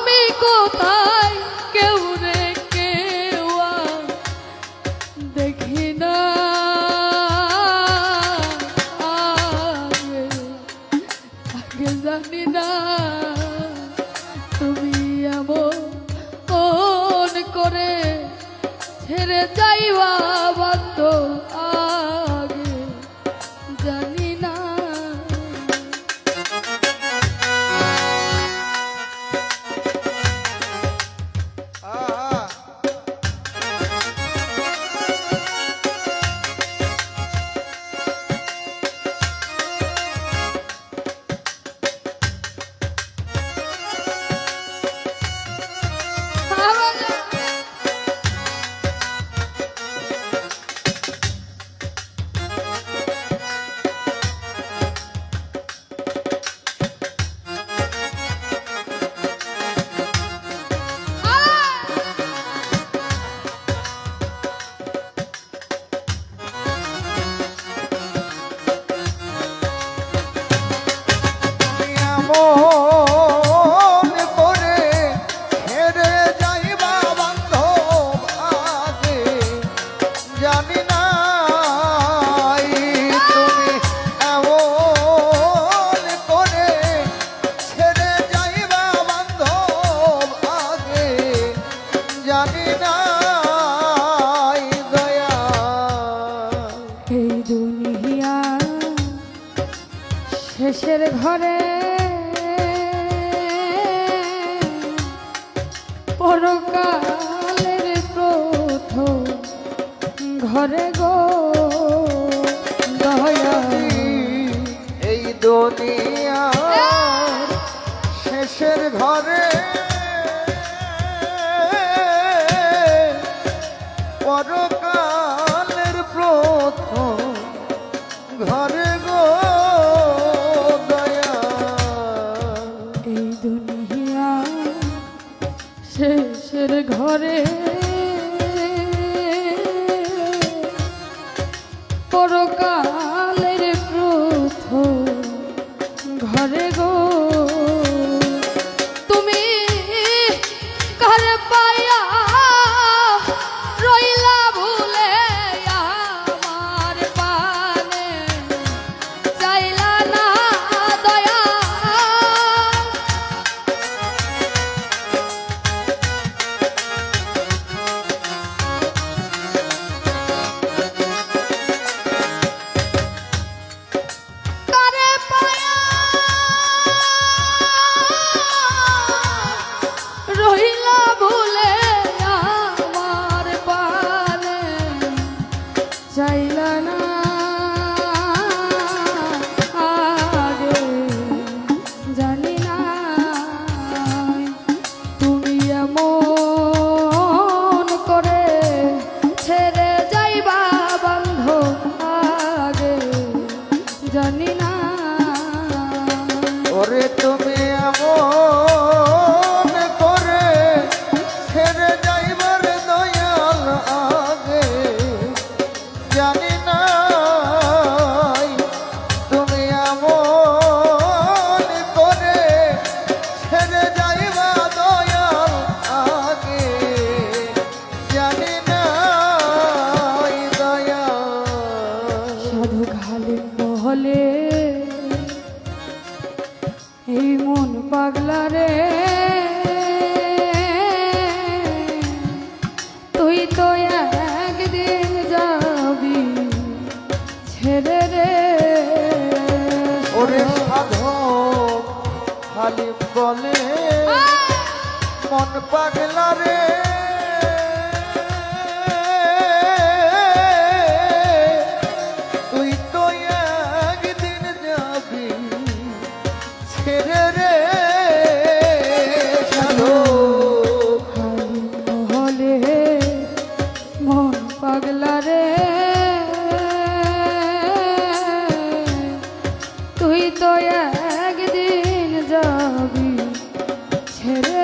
আমি কোথায় কেউ রে কেউ দেখি না আগে আগে জানি না তুমি এমন করে ছেড়ে যাইবা বাধ্য আগে জানি না শেষের ঘরে পরকালের প্রথম ঘরে গো দয়া এই দুনিয়া শেষের ঘরে পরকালের প্রথম ঘরে গো শেষের ঘরে পরকালের প্রথম ঘরে গো তুমি ঘর পায়া রইলা ভুলে আমার পানে চাইলা না দয়া রহিলা ভুলে আমার পানে চাইলা না আগে জানি না তুমি এমন করে ছেড়ে যাইবা বন্ধ আগে জানি না ওরে তুমি এমন হলে এই মন পাগলা রে তুই তো একদিন যাবি ছেড়ে রে ওরে সাধক খালি বলে মন পাগলা রে পাগলা রে তুই তো একদিন যাবি ছেড়ে